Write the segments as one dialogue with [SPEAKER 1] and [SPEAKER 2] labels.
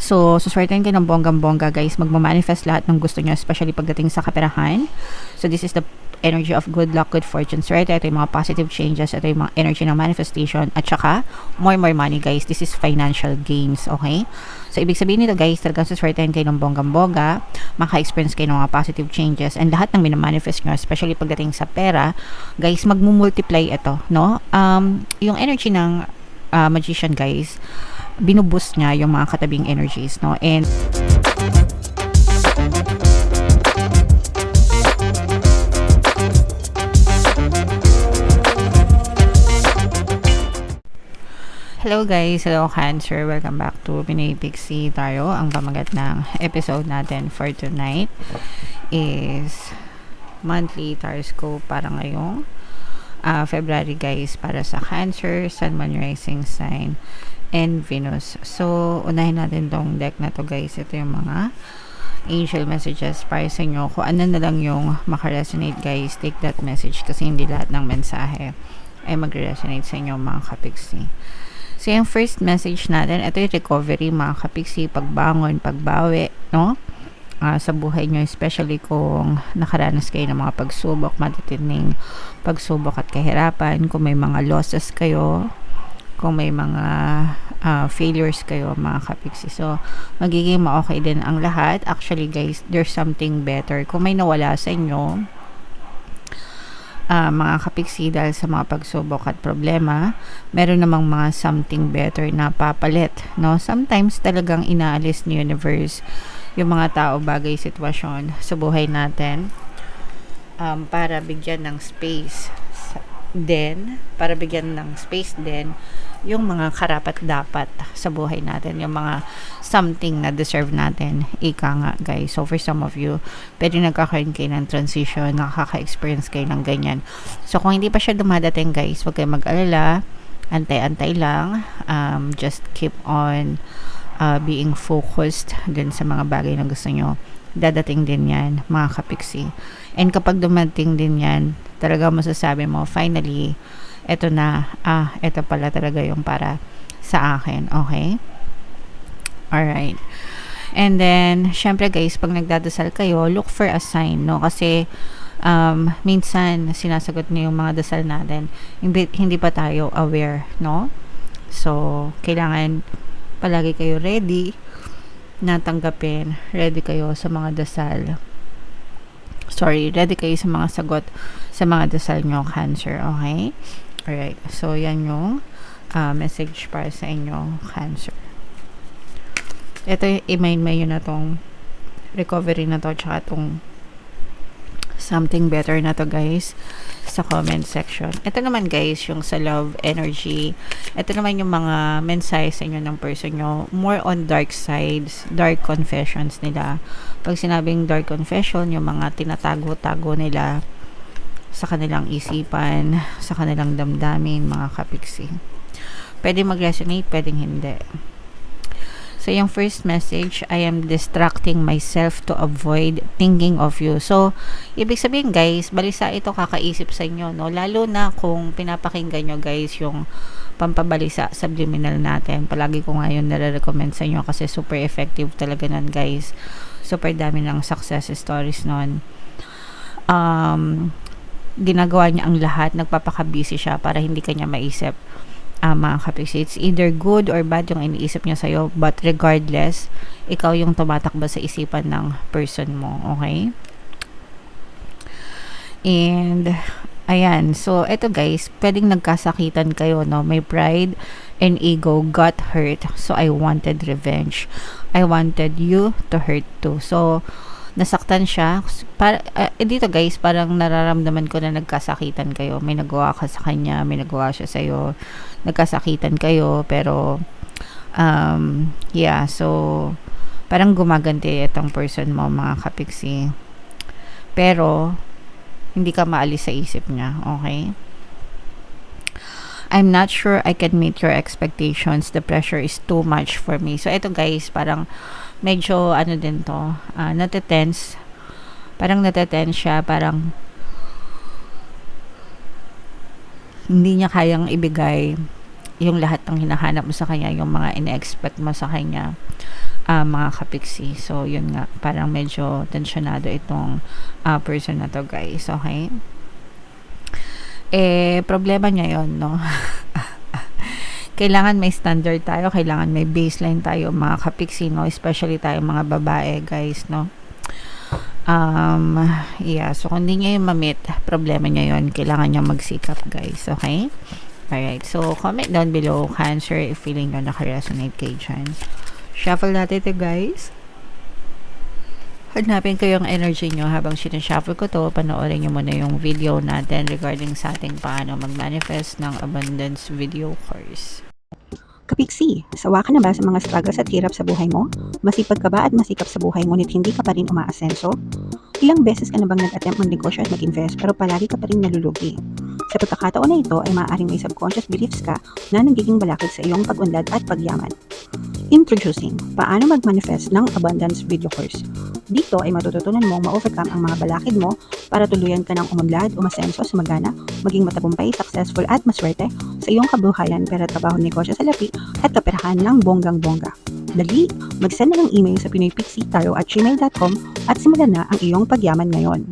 [SPEAKER 1] So, suswertein kayo ng bonggang-bongga guys. Magmamanifest lahat ng gusto nyo, especially pagdating sa kaperahan. So, this is the energy of good luck, good fortunes, right? Ito yung mga positive changes. Ito yung mga energy ng manifestation. At saka, more money guys. This is financial gains, okay? So, ibig sabihin nito guys, talagang suswertein kayo ng bonggang-bongga. Maka-experience kayo ng mga positive changes. And lahat ng minamanifest nyo, especially pagdating sa pera, guys, magmumultiply ito, no? Yung energy ng magician guys, binuboost niya yung mga katabing energies, no? And hello guys, hello Cancer, welcome back to Pinay Pixie Tarot. Ang pamagat ng episode natin for tonight is monthly taroscope para ngayong February guys, para sa Cancer, Sun, Moon, Rising Sign and Venus. So, unahin natin tong deck na to guys. Ito yung mga angel messages para sa inyo. Kung ano na lang yung makaresonate guys, take that message kasi hindi lahat ng mensahe ay mag-resonate sa inyo mga kapiksi. So, yung first message natin, ito yung recovery mga kapiksi, pagbangon, pagbawi, no? Sa buhay nyo, especially kung nakaranas kayo ng mga pagsubok, matitinding pagsubok at kahirapan, kung may mga losses kayo, kung may mga failures kayo mga kapiksi. So, magiging ma-okay din ang lahat. Actually guys, there's something better. Kung may nawala sa inyo, mga kapiksi, dahil sa mga pagsubok at problema, meron namang mga something better na papalit, no? Sometimes talagang inaalis ni universe yung mga tao, bagay, sitwasyon sa buhay natin para bigyan ng space din yung mga karapat dapat sa buhay natin, yung mga something na deserve natin, ika nga guys. So for some of you, pwede nagkakaroon kayo ng transition, nakaka-experience kayo ng ganyan. So kung hindi pa siya dumadating guys, huwag kayo mag-alala, antay-antay lang, just keep on being focused dun sa mga bagay na gusto nyo. Dadating din yan mga kapiksi. And kapag dumating din yan, talaga masasabi mo, finally, eto na, eto pala talaga yung para sa akin, okay? Alright. And then, syempre guys, pag nagdadasal kayo, look for a sign, no? Kasi, minsan, sinasagot niyo yung mga dasal natin, hindi pa tayo aware, no? So, kailangan palagi kayo ready na tanggapin, ready kayo sa mga dasal. Ready kayo sa mga sagot sa mga dasal nyo, Cancer, okay? Alright, so yan yung message para sa inyo, Cancer. Ito, i-main na tong recovery na to, tsaka tong something better na to guys, sa comment section. Ito naman guys, yung sa love energy. Ito naman yung mga mensahe sa inyo ng person nyo, more on dark sides, dark confessions nila. Pag sinabing dark confession, yung mga tinatago-tago nila sa kanilang isipan, sa kanilang damdamin, mga kapiksi. Pwede mag-resonate, pwedeng hindi. So, yung first message, I am distracting myself to avoid thinking of you. So, ibig sabihin guys, balisa ito kakaisip sa inyo, no? Lalo na kung pinapakinggan nyo guys yung pampabalisa subliminal natin. Palagi ko ngayon nare-recommend sa inyo kasi super effective talaga nun guys. Super dami ng success stories nun. Ginagawa niya ang lahat, nagpapaka-busy siya para hindi kanya maisip. Mga kapiksi, it's either good or bad yung iniisip niya sa'yo, but regardless, ikaw yung tumatakbo sa isipan ng person mo, okay? And ayan, so eto guys, pwedeng nagkasakitan kayo, no? May pride and ego got hurt, so I wanted revenge. I wanted you to hurt too. So nasaktan siya dito guys, parang nararamdaman ko na nagkasakitan kayo, may nagawa ka sa kanya, may nagawa siya sa'yo, nagkasakitan kayo, pero yeah, so parang gumaganti itong person mo, mga kapiksi, pero hindi ka maalis sa isip niya, okay? I'm not sure I can meet your expectations, the pressure is too much for me. So ito guys, parang medyo ano din to, natetense, parang natetense siya, parang hindi niya kayang ibigay yung lahat ng hinahanap mo sa kanya, yung mga ina-expect mo sa kanya. mga kapiksi. So, yun nga, parang medyo tensyonado itong person na to, guys. Okay? Problema niya yun, no? Kailangan may standard tayo, kailangan may baseline tayo, mga kapiksi, no? Especially tayo mga babae, guys, no? Yeah, so kung hindi niya yung mamit, problema niya yun. Kailangan niya magsikap, guys. Okay? Alright, so comment down below, Cancer, if feeling nyo naka-resonate kayo dyan. Shuffle natin ito, guys. Hanapin ko yung energy nyo habang sinashuffle ko to. Panoorin nyo muna yung video natin regarding sa ating paano mag-manifest ng abundance video course.
[SPEAKER 2] Kapiksi, sawa ka na ba sa mga struggles at hirap sa buhay mo? Masipag ka ba at masikap sa buhay ngunit hindi ka pa rin umaasenso? Ilang beses ka na bang nag-attempt mag-negosyo at mag-invest pero palagi ka pa rin nalulugi? Sa pagkakataon na ito ay maaaring may subconscious beliefs ka na nagiging balakid sa iyong pag-unlad at pagyaman. Introducing, paano mag-manifest ng abundance video course. Dito ay matututunan mong ma-overcome ang mga balakid mo para tuluyan ka ng umunlad, umasenso, sumagana, maging matagumpay, successful at maswerte sa iyong kabuhayan, pera, trabaho, negosyo, salapi at kaperahan ng bonggang-bongga. Dali, mag-send na ng email sa pinoypixie@gmail.com at simulan na ang iyong pagyaman ngayon.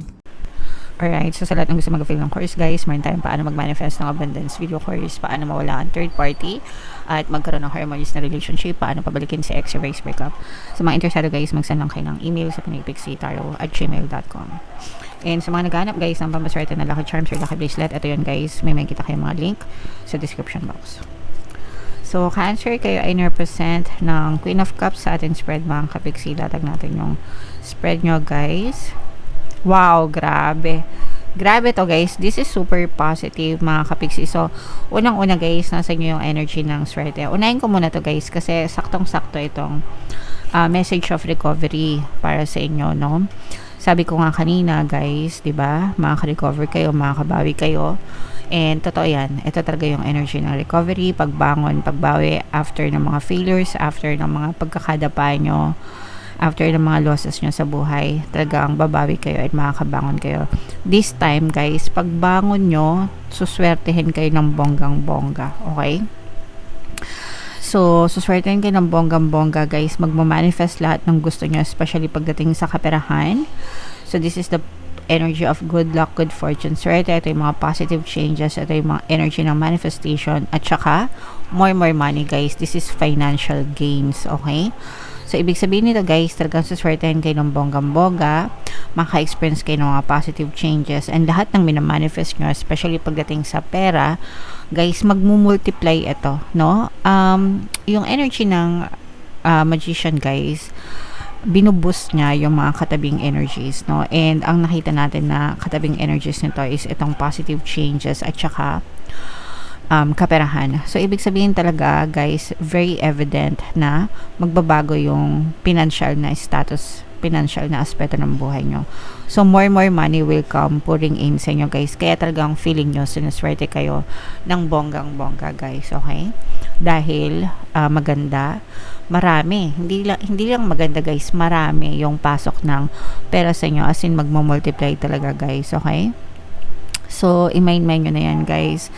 [SPEAKER 1] Alright, so sa lahat ng gusto mag-avail ng course, guys, meron tayong paano mag-manifest ng abundance video course, paano mawala ang third party, at magkaroon ng harmonious na relationship, paano pabalikin si ex or vice breakup. Sa mga interesado, guys, mag-send lang kayo ng email sa pinoypixie@gmail.com. And sa mga naghahanap, guys, ng pampaswerte na lucky charms or lucky bracelet, ito yun, guys, may makikita kayong mga link sa description box. So, Cancer, kayo ay represent ng Queen of Cups sa ating spread, mga kapiksi. Latag natin yung spread nyo, guys. Wow, grabe. Grabe to, guys. This is super positive, mga kapiksi. So, unang-una, guys, nasa inyo yung energy ng swerte. Unahin ko muna to, guys, kasi saktong-sakto itong message of recovery para sa inyo, no? Sabi ko nga kanina, guys, 'di ba? Makaka-recover kayo, makakabawi kayo. And totoo 'yan. Ito talaga yung energy ng recovery, pagbangon, pagbawi after ng mga failures, after ng mga pagkakadapa nyo, after ng mga losses nyo sa buhay. Talagang babawi kayo at makakabangon kayo. This time, guys, pagbangon nyo, suswertehin kayo ng bonggang-bongga. Okay? So, suswertehin kayo ng bonggang-bongga, guys. Magmamanifest lahat ng gusto nyo, especially pagdating sa kaperahan. So, this is the energy of good luck, good fortune, swerte. Ito yung mga positive changes. Ito yung mga energy ng manifestation. At saka, more money, guys. This is financial gains. Okay? So, ibig sabihin nito, guys, talagang suswertehin kayo ng bonggang-bongga, maka-experience kayo ng mga positive changes, and lahat ng minamanifest nyo, especially pagdating sa pera, guys, magmumultiply ito, no? Yung energy ng magician, guys, binuboost niya yung mga katabing energies, no? And ang nakita natin na katabing energies nito is itong positive changes at saka kaperahan. So, ibig sabihin talaga, guys, very evident na magbabago yung financial na status, financial na aspeto ng buhay nyo. So, more money will come pouring in sa inyo, guys. Kaya talagang feeling nyo, sinuswerte kayo ng bonggang-bongga, guys. Okay? Dahil maganda, marami. Hindi lang maganda, guys. Marami yung pasok ng pera sa inyo. As in, magmumultiply talaga, guys. Okay? So, i-mind nyo na yan, guys,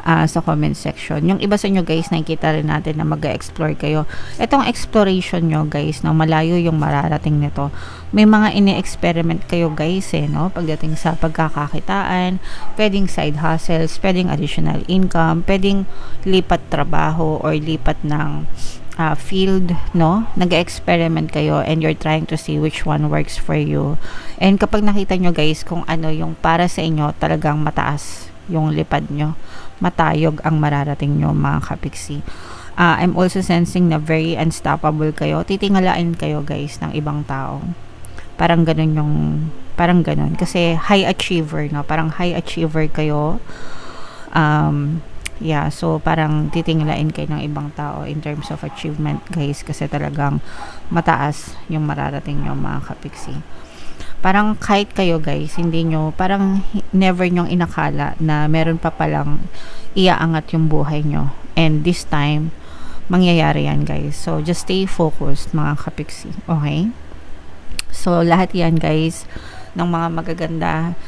[SPEAKER 1] sa comment section. Yung iba sa inyo, guys, nakikita rin natin na mag-explore kayo. Itong exploration nyo, guys, no, malayo yung mararating nito. May mga ini-experiment kayo, guys, no? Pagdating sa pagkakakitaan, pwedeng side hustles, pwedeng additional income, pwedeng lipat trabaho or lipat ng field, no? Nag-experiment kayo and you're trying to see which one works for you. And kapag nakita nyo, guys, kung ano yung para sa inyo, talagang mataas yung lipad nyo. Matayog ang mararating nyo, mga kapiksi. I'm also sensing na very unstoppable kayo. Titingalain kayo, guys, ng ibang tao. Parang ganun. Kasi high achiever, no? Parang high achiever kayo. Yeah, so parang titinglain kayo ng ibang tao in terms of achievement, guys, kasi talagang mataas yung mararating nyo, mga kapiksi. Parang kahit kayo, guys, parang never nyong inakala na meron pa palang iaangat yung buhay nyo. And this time, mangyayari yan, guys. So, just stay focused, mga kapiksi. Okay? So, lahat yan, guys, ng mga magaganda,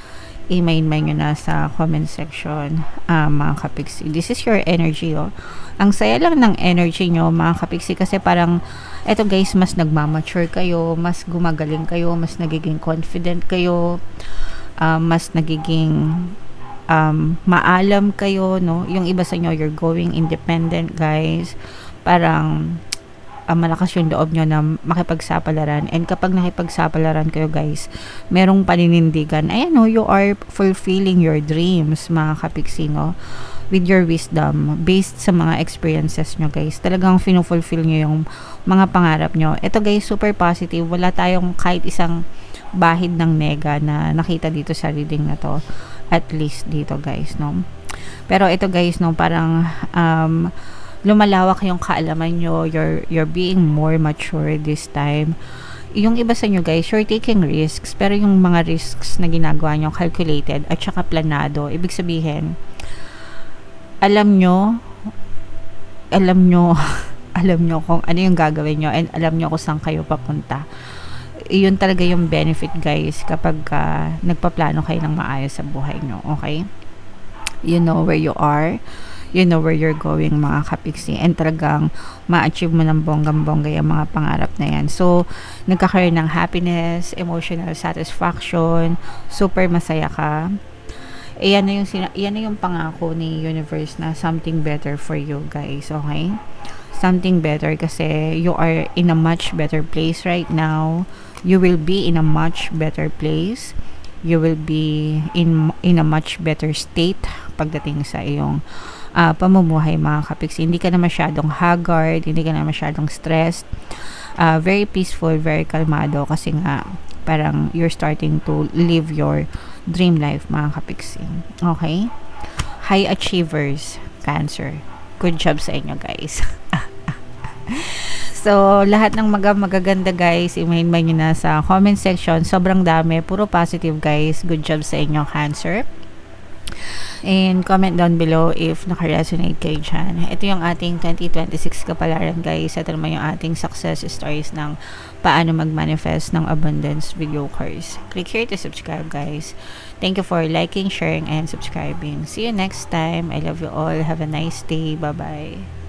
[SPEAKER 1] i-main nyo na sa comment section, mga kapiksi. This is your energy, oh. Ang saya lang ng energy nyo, mga kapiksi, kasi parang, eto guys, mas nagmamature kayo, mas gumagaling kayo, mas nagiging confident kayo, mas nagiging maalam kayo, no? Yung iba sa inyo, you're going independent, guys. Parang, malakas yung loob nyo na makipagsapalaran. And kapag nakipagsapalaran kayo, guys, merong paninindigan. Ayan, no, you are fulfilling your dreams, mga kapiksi, no? With your wisdom, based sa mga experiences nyo, guys. Talagang finufulfill nyo yung mga pangarap nyo. Ito, guys, super positive. Wala tayong kahit isang bahid ng nega na nakita dito sa reading na to. At least dito, guys, no? Pero ito, guys, no, parang, lumalawak yung kaalaman nyo, you're being more mature this time. Yung iba sa inyo, guys, you're taking risks, pero yung mga risks na ginagawa nyo, calculated at saka planado. Ibig sabihin, alam nyo alam nyo kung ano yung gagawin nyo, and alam nyo kung saan kayo papunta. Yun talaga yung benefit, guys, kapag nagpaplano kayo ng maayos sa buhay nyo, okay? You know where you are, you know where you're going, mga kapiksi, and talagang ma-achieve mo ng bonggang-bongga yung mga pangarap na yan. So, nagkakaroon ng happiness, emotional satisfaction, super masaya ka. Yan na yung pangako ni universe na something better for you, guys, okay? Something better, kasi you are in a much better place right now. You will be in a much better place. You will be in a much better state pagdating sa iyong pamumuhay, mga kapiksi. Hindi ka na masyadong haggard, hindi ka na masyadong stressed, very peaceful, very kalmado, kasi nga parang you're starting to live your dream life, mga kapiksi. Okay? High achievers, Cancer. Good job sa inyo, guys. So, lahat ng magaganda, guys, i-main nyo na sa comment section. Sobrang dami, puro positive, guys. Good job sa inyo, Cancer. And comment down below if naka-resonate kayo dyan. Ito yung ating 2026 kapalaran, guys. Ito naman yung ating success stories ng paano mag-manifest ng abundance video course. Click here to subscribe, guys. Thank you for liking, sharing, and subscribing. See you next time. I love you all. Have a nice day. Bye-bye.